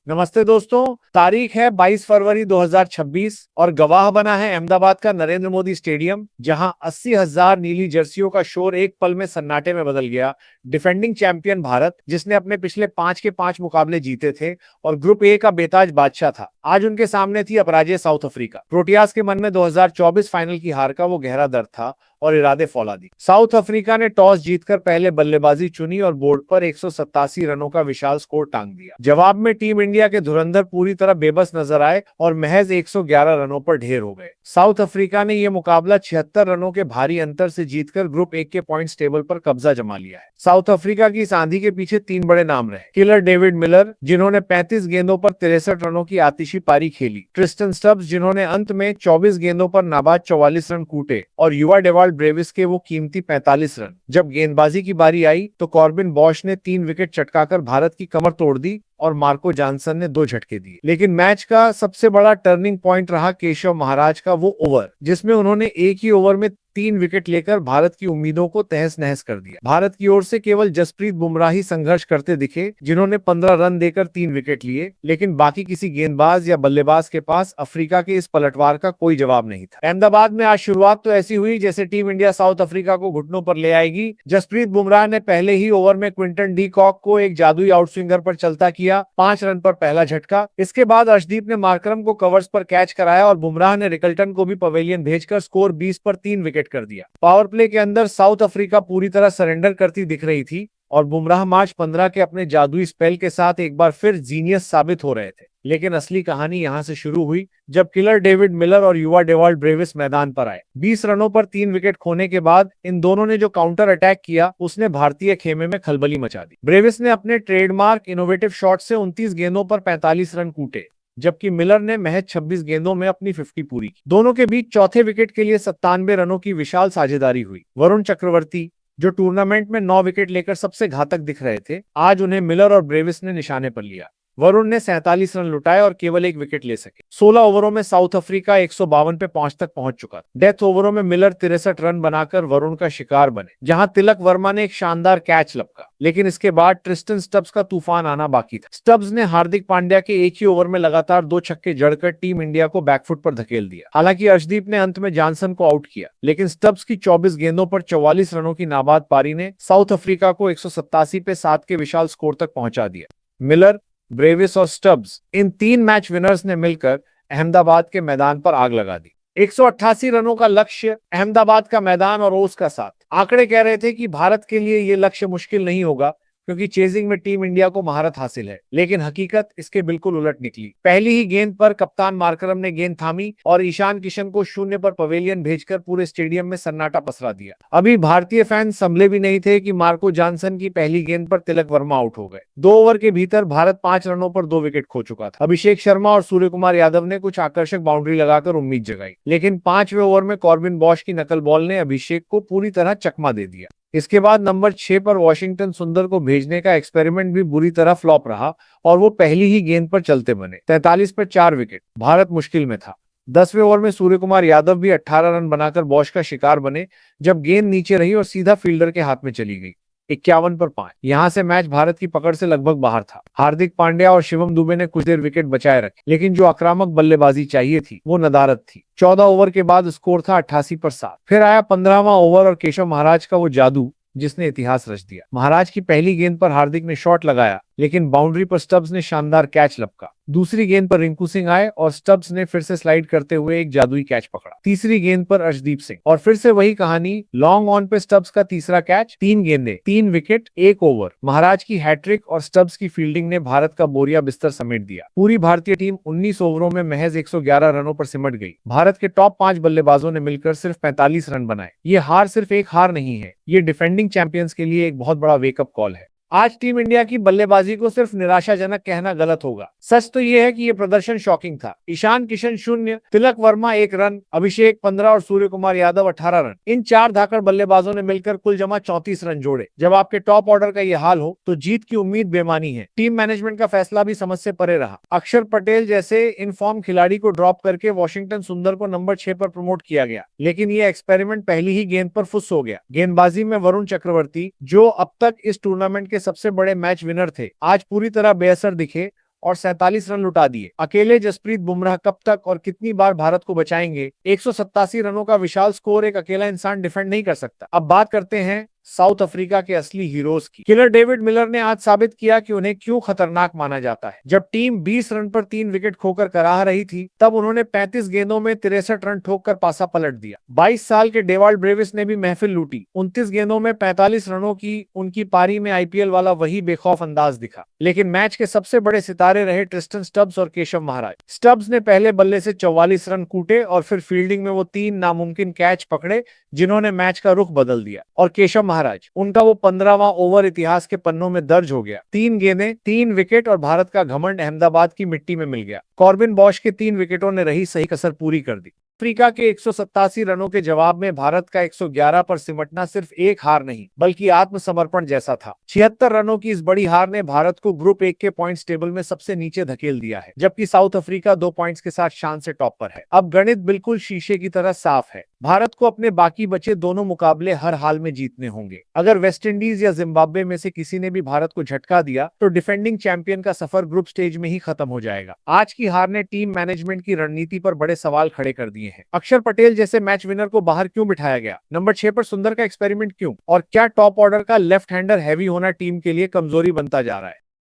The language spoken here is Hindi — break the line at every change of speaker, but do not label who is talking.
नमस्ते दोस्तों। तारीख है 22 फरवरी 2026 और गवाह बना है अहमदाबाद का नरेंद्र मोदी स्टेडियम, जहां 80,000 नीली जर्सियों का शोर एक पल में सन्नाटे में बदल गया। डिफेंडिंग चैंपियन भारत, जिसने अपने पिछले 5 के 5 मुकाबले जीते थे और ग्रुप ए का बेताज बादशाह था, आज उनके सामने थी अपराजेय साउथ अफ्रीका। प्रोटियाज के मन में 2024 फाइनल की हार का वो गहरा दर्द था और इरादे फौलादी। साउथ अफ्रीका ने टॉस जीतकर पहले बल्लेबाजी चुनी और बोर्ड पर 187 रनों का विशाल स्कोर टांग दिया। जवाब में टीम इंडिया के धुरंधर पूरी तरह बेबस नजर आए और महज 111 रनों पर ढेर हो गए। साउथ अफ्रीका ने यह मुकाबला 76 रनों के भारी अंतर से जीतकर ग्रुप ए के पॉइंट्स टेबल पर कब्जा जमा लिया है। साउथ अफ्रीका की इस आंधी के पीछे 3 बड़े नाम रहे। किलर डेविड मिलर, जिन्होंने 35 गेंदों पर 63 रनों की आतिशी पारी खेली। ट्रिस्टन स्टब्स, जिन्होंने अंत में 24 गेंदों पर नाबाद 44 रन कूटे। और युवा डेवाल्ड ब्रेविस के वो कीमती 45 रन। जब गेंदबाजी की बारी आई तो कॉर्बिन बॉश ने 3 विकेट चटकाकर भारत की कमर तोड़ दी और मार्को जानसन ने 2 झटके दिए। लेकिन मैच का सबसे बड़ा टर्निंग पॉइंट रहा केशव महाराज का वो ओवर, जिसमें उन्होंने एक ही ओवर में 3 विकेट लेकर भारत की उम्मीदों को तहस नहस कर दिया। भारत की ओर से केवल जसप्रीत बुमराह ही संघर्ष करते दिखे, जिन्होंने 15 रन देकर 3 विकेट लिए, लेकिन बाकी किसी गेंदबाज या बल्लेबाज के पास अफ्रीका के इस पलटवार का कोई जवाब नहीं था। अहमदाबाद में आज शुरुआत तो ऐसी हुई जैसे टीम इंडिया साउथ अफ्रीका को घुटनों पर ले आएगी। जसप्रीत बुमराह ने पहले ही ओवर में क्विंटन डी कॉक को एक जादुई आउटस्विंगर पर चलता किया। 5 रन पर पहला झटका। इसके बाद अर्शदीप ने मार्करम को कवर्स पर कैच कराया और बुमराह ने रिकल्टन को भी पवेलियन भेजकर स्कोर 20 पर 3 विकेट कर दिया। पावर प्ले के अंदर साउथ अफ्रीका पूरी तरह सरेंडर करती दिख रही थी और बुमराह मार्च 15 के अपने जादुई स्पेल के साथ एक बार फिर जीनियस साबित हो रहे थे। लेकिन असली कहानी यहां से शुरू हुई जब किलर डेविड मिलर और युवा डेवाल्ड ब्रेविस मैदान पर आए। 20 रनों पर 3 विकेट खोने के बाद इन दोनों ने जो काउंटर अटैक किया, उसने भारतीय खेमे में खलबली मचा दी। ब्रेविस ने अपने ट्रेडमार्क इनोवेटिव शॉट से 29 गेंदों पर 45 रन कूटे, जबकि मिलर ने महज 26 गेंदों में अपनी 50 पूरी की। दोनों के बीच चौथे विकेट के लिए 97 रनों की विशाल साझेदारी हुई। वरुण चक्रवर्ती, जो टूर्नामेंट में 9 विकेट लेकर सबसे घातक दिख रहे थे, आज उन्हें मिलर और ब्रेविस ने निशाने पर लिया। वरुण ने 47 रन लुटाए और केवल 1 विकेट ले सके। 16 ओवरों में साउथ अफ्रीका 152 पे तक पहुंच चुका था। डेथ ओवरों में मिलर 63 रन बनाकर वरुण का शिकार बने, जहां तिलक वर्मा ने एक शानदार कैच लपका। लेकिन इसके बाद ट्रिस्टन स्टब्स का तूफान आना बाकी था। स्टब्स ने हार्दिक पांड्या के एक ही ओवर में लगातार 2 छक्के जड़कर टीम इंडिया को बैकफुट पर धकेल दिया। हालांकि अर्शदीप ने अंत में जॉनसन को आउट किया, लेकिन स्टब्स की 24 गेंदों पर 44 रनों की नाबाद पारी ने साउथ अफ्रीका को 187 पे 7 के विशाल स्कोर तक पहुंचा दिया। मिलर, ब्रेविस और स्टब्स, इन 3 मैच विनर्स ने मिलकर अहमदाबाद के मैदान पर आग लगा दी। 188 रनों का लक्ष्य, अहमदाबाद का मैदान और ओस का साथ। आंकड़े कह रहे थे कि भारत के लिए यह लक्ष्य मुश्किल नहीं होगा, क्योंकि चेजिंग में टीम इंडिया को महारत हासिल है। लेकिन हकीकत इसके बिल्कुल उलट निकली। पहली ही गेंद पर कप्तान मार्करम ने गेंद थामी और ईशान किशन को 0 पर पवेलियन भेजकर पूरे स्टेडियम में सन्नाटा पसरा दिया। अभी भारतीय फैंस संभले भी नहीं थे कि मार्को जॉनसन की पहली गेंद पर तिलक वर्मा आउट हो गए। 2 ओवर के भीतर भारत 5 रनों पर 2 विकेट खो चुका था। अभिषेक शर्मा और सूर्य कुमार यादव ने कुछ आकर्षक बाउंड्री लगाकर उम्मीद जगाई, लेकिन 5वें ओवर में कॉर्बिन बॉश की नकल बॉल ने अभिषेक को पूरी तरह चकमा दे दिया। इसके बाद नंबर 6 पर वॉशिंगटन सुंदर को भेजने का एक्सपेरिमेंट भी बुरी तरह फ्लॉप रहा और वो पहली ही गेंद पर चलते बने। 43 पर 4 विकेट। भारत मुश्किल में था। 10वें ओवर में सूर्य कुमार यादव भी 18 रन बनाकर बॉश का शिकार बने, जब गेंद नीचे रही और सीधा फील्डर के हाथ में चली गई। 51 पर 5। यहां से मैच भारत की पकड़ से लगभग बाहर था। हार्दिक पांड्या और शिवम दुबे ने कुछ देर विकेट बचाए रखे, लेकिन जो आक्रामक बल्लेबाजी चाहिए थी वो नदारद थी। 14 ओवर के बाद स्कोर था 88 पर 7। फिर आया 15वां ओवर और केशव महाराज का वो जादू, जिसने इतिहास रच दिया। महाराज की पहली गेंद पर हार्दिक ने शॉट लगाया, लेकिन बाउंड्री पर स्टब्स ने शानदार कैच लपका। दूसरी गेंद पर रिंकू सिंह आए और स्टब्स ने फिर से स्लाइड करते हुए एक जादुई कैच पकड़ा। तीसरी गेंद पर अर्शदीप सिंह, और फिर से वही कहानी। लॉन्ग ऑन पे स्टब्स का तीसरा कैच। 3 गेंदें, 3 विकेट, 1 ओवर। महाराज की हैट्रिक और स्टब्स की फील्डिंग ने भारत का बोरिया बिस्तर समेट दिया। पूरी भारतीय टीम 19 ओवरों में महज 111 रनों पर सिमट गई। भारत के टॉप 5 बल्लेबाजों ने मिलकर सिर्फ 45 रन बनाए। ये हार सिर्फ एक हार नहीं है, ये डिफेंडिंग चैंपियंस के लिए एक बहुत बड़ा वेकअप कॉल है। आज टीम इंडिया की बल्लेबाजी को सिर्फ निराशाजनक कहना गलत होगा। सच तो यह है कि यह प्रदर्शन शॉकिंग था। ईशान किशन 0, तिलक वर्मा 1 रन, अभिषेक 15 और सूर्य कुमार यादव 18 रन। इन 4 धाकड़ बल्लेबाजों ने मिलकर कुल जमा 34 रन जोड़े। जब आपके टॉप ऑर्डर का यह हाल हो तो जीत की उम्मीद बेमानी है। टीम मैनेजमेंट का फैसला भी समझ से परे रहा। अक्षर पटेल जैसे इनफॉर्म खिलाड़ी को ड्रॉप करके वॉशिंगटन सुंदर को नंबर 6 पर प्रमोट किया गया, लेकिन यह एक्सपेरिमेंट पहली ही गेंद पर फुस हो गया। गेंदबाजी में वरुण चक्रवर्ती, जो अब तक इस टूर्नामेंट के सबसे बड़े मैच विनर थे, आज पूरी तरह बेअसर दिखे और 47 रन लुटा दिए। अकेले जसप्रीत बुमराह कब तक और कितनी बार भारत को बचाएंगे? 187 रनों का विशाल स्कोर एक अकेला इंसान डिफेंड नहीं कर सकता। अब बात करते हैं साउथ अफ्रीका के असली हीरोज की। किलर डेविड मिलर ने आज साबित किया कि उन्हें क्यों खतरनाक माना जाता है। जब टीम 20 रन पर 3 विकेट खोकर कराह रही थी, तब उन्होंने 35 गेंदों में 63 रन ठोककर पासा पलट दिया। 22 साल के डेवाल्ड ब्रेविस ने भी महफिल लूटी। 29 गेंदों में 45 रनों की उनकी पारी में आईपीएल वाला वही बेखौफ अंदाज दिखा। लेकिन मैच के सबसे बड़े सितारे रहे ट्रिस्टन स्टब्स और केशव महाराज। स्टब्स ने पहले बल्ले से 44 रन कूटे और फिर फील्डिंग में वो 3 नामुमकिन कैच पकड़े जिन्होंने मैच का रुख बदल दिया। और केशव महाराज, उनका वो 15वां ओवर इतिहास के पन्नों में दर्ज हो गया। 3 गेंदें, 3 विकेट और भारत का घमंड अहमदाबाद की मिट्टी में मिल गया। कॉर्बिन बॉश के 3 विकेटों ने रही सही कसर पूरी कर दी। अफ्रीका के 187 रनों के जवाब में भारत का 111 पर सिमटना सिर्फ एक हार नहीं बल्कि आत्मसमर्पण जैसा था। 76 रनों की इस बड़ी हार ने भारत को ग्रुप 1 के पॉइंट्स टेबल में सबसे नीचे धकेल दिया है, जबकि साउथ अफ्रीका 2 पॉइंट्स के साथ शान से टॉप पर है। अब गणित बिल्कुल शीशे की तरह साफ है। भारत को अपने बाकी बचे दोनों मुकाबले हर हाल में जीतने होंगे। अगर वेस्टइंडीज या जिम्बाब्वे में से किसी ने भी भारत को झटका दिया तो डिफेंडिंग चैंपियन का सफर ग्रुप स्टेज में ही खत्म हो जाएगा। आज की हार ने टीम मैनेजमेंट की रणनीति पर बड़े सवाल खड़े कर दिए हैं। अक्षर पटेल जैसे मैच विनर को बाहर क्यों बिठाया गया? नंबर 6 पर सुंदर का एक्सपेरिमेंट क्यों? और क्या टॉप ऑर्डर का लेफ्ट हैंडर हैवी होना टीम के लिए कमजोरी बनता जा रहा है?